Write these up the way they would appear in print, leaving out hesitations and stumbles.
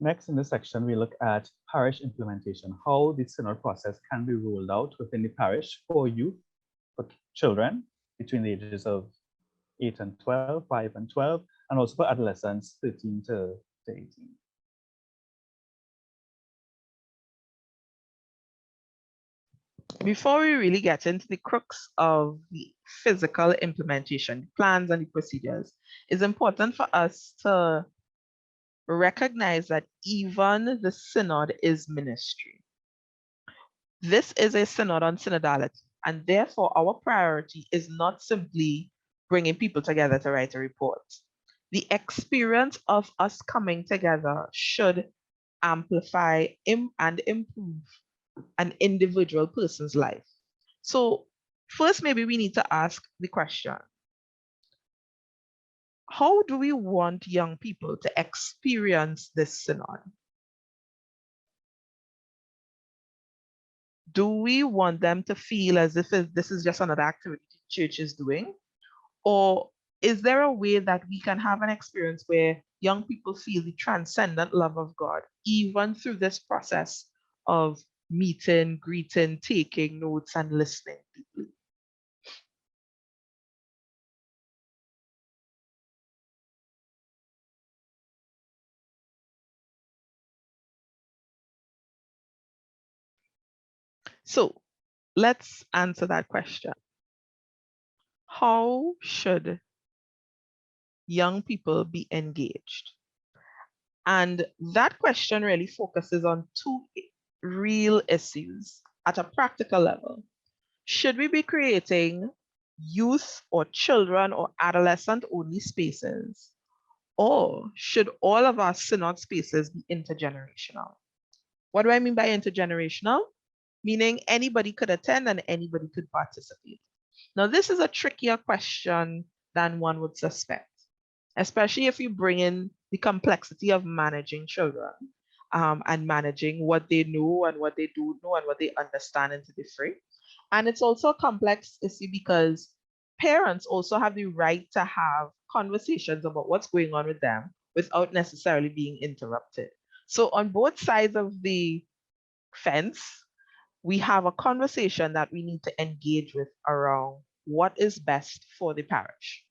Next, in this section, we look at parish implementation, how the synod process can be rolled out within the parish for youth, for children between the ages of 8 and 12, 5 and 12, and also for adolescents 13 to 18. Before we really get into the crux of the physical implementation, plans and the procedures, it's important for us to recognize that even the synod is ministry. This is a synod on synodality, and therefore our priority is not simply bringing people together to write a report. The experience of us coming together should amplify and improve an individual person's life. So first, maybe we need to ask the question, how do we want young people to experience this synod? Do we want them to feel as if this is just another activity the church is doing? Or is there a way that we can have an experience where young people feel the transcendent love of God, even through this process of meeting, greeting, taking notes, and listening deeply? So let's answer that question. How should young people be engaged? And that question really focuses on two real issues at a practical level. Should we be creating youth or children or adolescent only spaces? Or should all of our synod spaces be intergenerational? What do I mean by intergenerational? Meaning anybody could attend and anybody could participate. Now, this is a trickier question than one would suspect, especially if you bring in the complexity of managing children and managing what they know and what they don't know and what they understand into the fray. And it's also a complex issue because parents also have the right to have conversations about what's going on with them without necessarily being interrupted. So on both sides of the fence, we have a conversation that we need to engage with around what is best for the parish.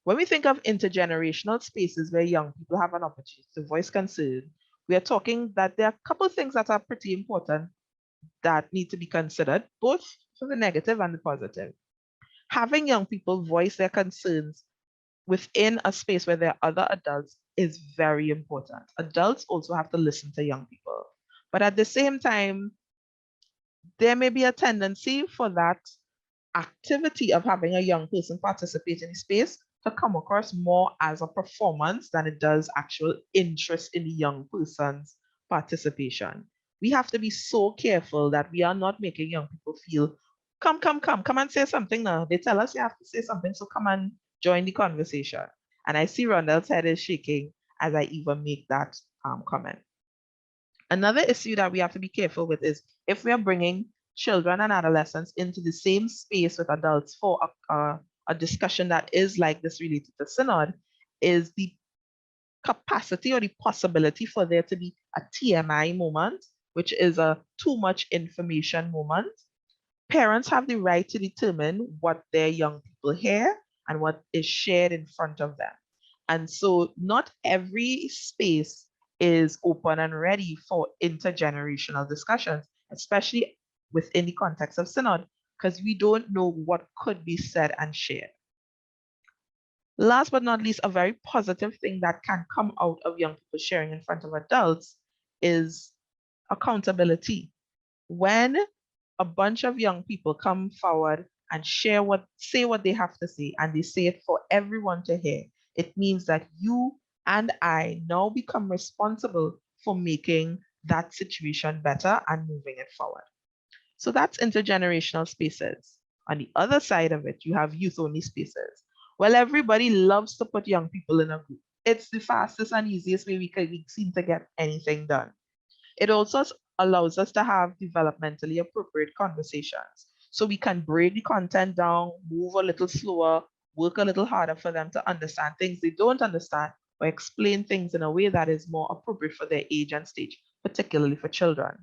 When we think of intergenerational spaces where young people have an opportunity to voice concern, we are talking that there are a couple of things that are pretty important that need to be considered, both for the negative and the positive. Having young people voice their concerns within a space where there are other adults is very important. Adults also have to listen to young people. But at the same time, there may be a tendency for that activity of having a young person participate in a space to come across more as a performance than it does actual interest in the young person's participation. We have to be so careful that we are not making young people feel, come and say something now. They tell us you have to say something, so come and join the conversation. And I see Rondell's head is shaking as I even make that comment. Another issue that we have to be careful with is if we are bringing children and adolescents into the same space with adults for a discussion that is like this related to synod, is the capacity or the possibility for there to be a TMI moment, which is a too much information moment. Parents have the right to determine what their young people hear and what is shared in front of them. And so not every space is open and ready for intergenerational discussions, especially within the context of synod, because we don't know what could be said and shared. Last but not least, a very positive thing that can come out of young people sharing in front of adults is accountability. When a bunch of young people come forward and say what they have to say, and they say it for everyone to hear, it means that you and I now become responsible for making that situation better and moving it forward. So that's intergenerational spaces. On the other side of it, you have youth-only spaces. Well, everybody loves to put young people in a group. It's the fastest and easiest way we seem to get anything done. It also allows us to have developmentally appropriate conversations. So we can break the content down, move a little slower, work a little harder for them to understand things they don't understand, or explain things in a way that is more appropriate for their age and stage, particularly for children.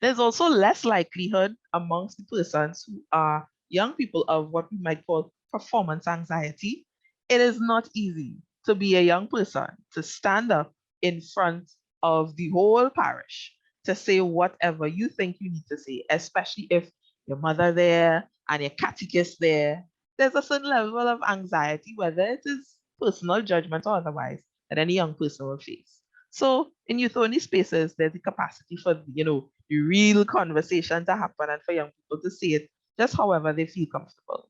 There's also less likelihood amongst the persons who are young people of what we might call performance anxiety. It is not easy to be a young person, to stand up in front of the whole parish, to say whatever you think you need to say, especially if your mother there and your catechist there. There's a certain level of anxiety, whether it is personal judgment or otherwise, that any young person will face. So in youth-only spaces, there's the capacity for, the real conversation to happen and for young people to say it just however they feel comfortable.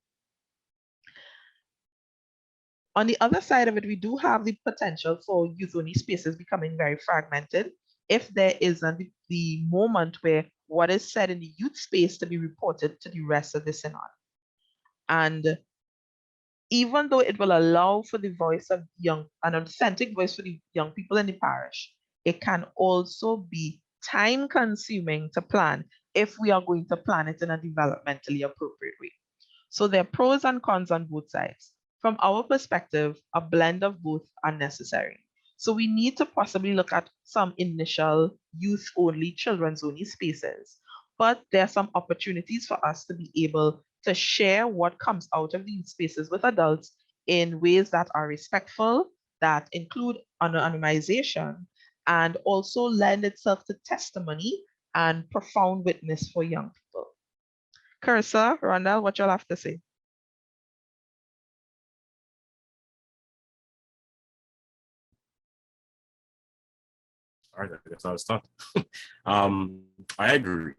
On the other side of it, we do have the potential for youth-only spaces becoming very fragmented if there isn't the moment where what is said in the youth space to be reported to the rest of the synod. And even though it will allow for the voice of an authentic voice for the young people in the parish, it can also be time-consuming to plan if we are going to plan it in a developmentally appropriate way. So there are pros and cons on both sides. From our perspective, a blend of both are necessary. So we need to possibly look at some initial youth-only, children's-only spaces, but there are some opportunities for us to be able to share what comes out of these spaces with adults in ways that are respectful, that include anonymization, and also lend itself to testimony and profound witness for young people. Carissa, Rondell, what you'll have to say? All right, I guess I'll start. I agree.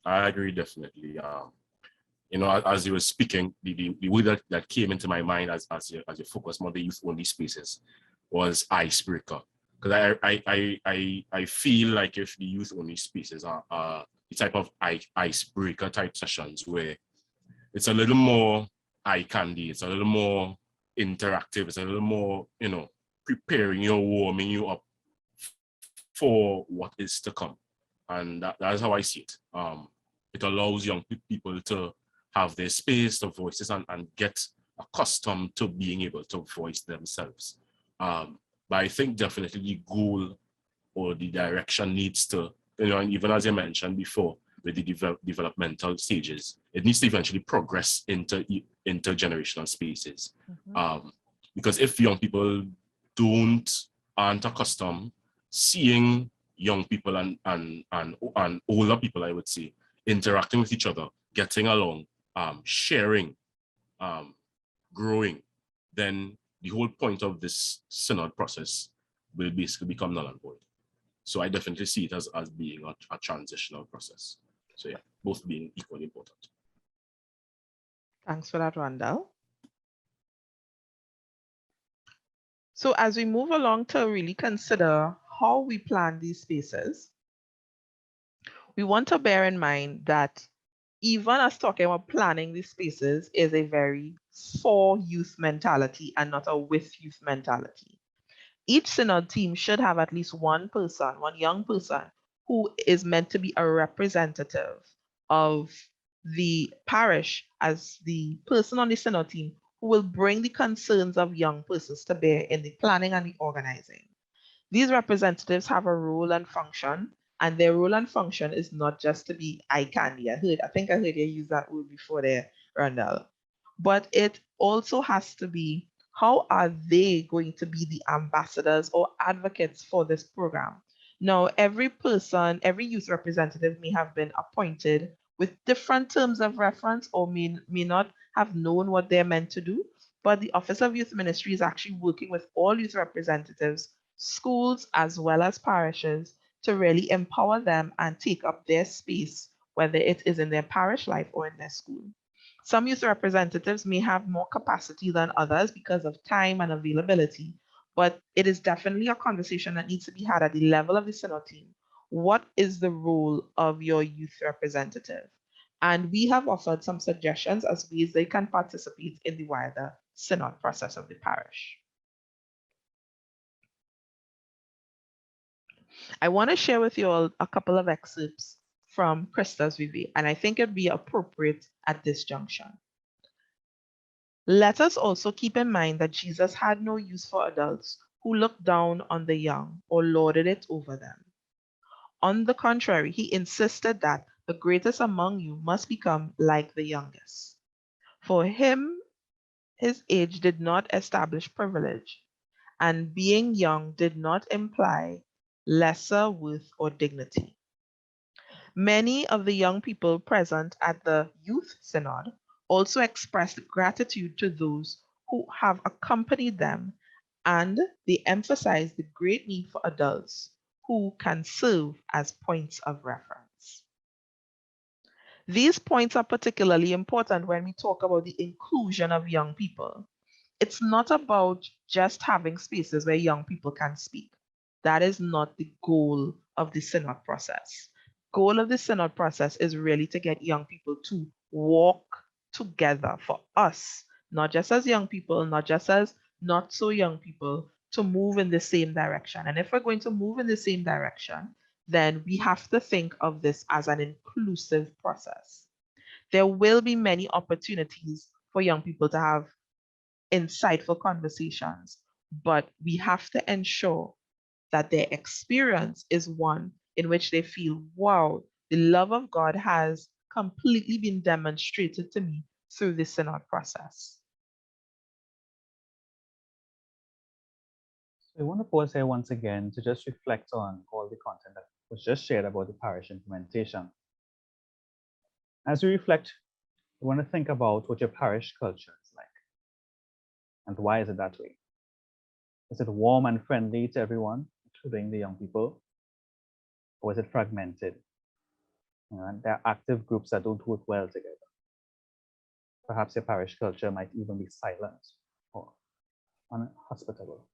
I agree definitely. As you were speaking, the word that came into my mind as you focus on the youth-only spaces was icebreaker. Because I feel like if the youth-only spaces are the type of icebreaker type sessions where it's a little more eye candy, it's a little more interactive, it's a little more, preparing you, warming you up for what is to come. And that is how I see it. It allows young people to have their space, their voices, and get accustomed to being able to voice themselves. But I think definitely the goal or the direction needs to, and even as I mentioned before, with the developmental stages, it needs to eventually progress into intergenerational spaces. Mm-hmm. Because if young people aren't accustomed seeing young people and older people, I would say, interacting with each other, getting along, sharing, growing, then the whole point of this synod process will basically become null and void. So I definitely see it as being a transitional process. So yeah, both being equally important. Thanks for that, Rondell. So as we move along to really consider how we plan these spaces, we want to bear in mind that even as talking about planning these spaces is a very for youth mentality and not a with youth mentality. Each synod team should have at least one young person, who is meant to be a representative of the parish as the person on the synod team who will bring the concerns of young persons to bear in the planning and the organizing. These representatives have a role and function, and their role and function is not just to be eye candy. I think I heard you use that word before there, Rondell. But it also has to be, how are they going to be the ambassadors or advocates for this program? Now, every youth representative may have been appointed with different terms of reference or may not have known what they're meant to do, but the Office of Youth Ministry is actually working with all youth representatives, schools, as well as parishes, to really empower them and take up their space, whether it is in their parish life or in their school. Some youth representatives may have more capacity than others because of time and availability, but it is definitely a conversation that needs to be had at the level of the synod team. What is the role of your youth representative? And we have offered some suggestions as ways they can participate in the wider synod process of the parish. I want to share with you all a couple of excerpts from Christa's Vivi, and I think it'd be appropriate at this junction. Let us also keep in mind that Jesus had no use for adults who looked down on the young or lorded it over them. On the contrary, he insisted that the greatest among you must become like the youngest. For him, his age did not establish privilege, and being young did not imply lesser worth or dignity. Many of the young people present at the Youth Synod also expressed gratitude to those who have accompanied them, and they emphasized the great need for adults who can serve as points of reference. These points are particularly important when we talk about the inclusion of young people. It's not about just having spaces where young people can speak. That is not the goal of the synod process. Goal of the synod process is really to get young people to walk together for us, not just as young people, not just as not so young people, to move in the same direction. And if we're going to move in the same direction, then we have to think of this as an inclusive process. There will be many opportunities for young people to have insightful conversations, but we have to ensure that their experience is one in which they feel, wow, the love of God has completely been demonstrated to me through the synod process. So I want to pause here once again to just reflect on all the content that was just shared about the parish implementation. As you reflect, you want to think about what your parish culture is like and why is it that way? Is it warm and friendly to everyone, including the young people? Or is it fragmented? And there are active groups that don't work well together. Perhaps your parish culture might even be silent or unhospitable.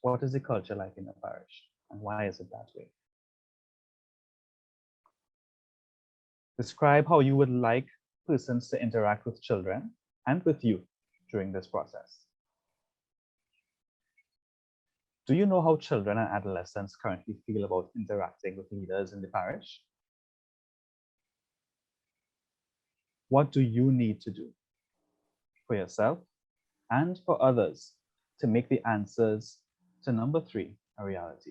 What is the culture like in your parish and why is it that way? Describe how you would like persons to interact with children and with you during this process. Do you know how children and adolescents currently feel about interacting with leaders in the parish? What do you need to do for yourself and for others to make the answers to number 3 a reality?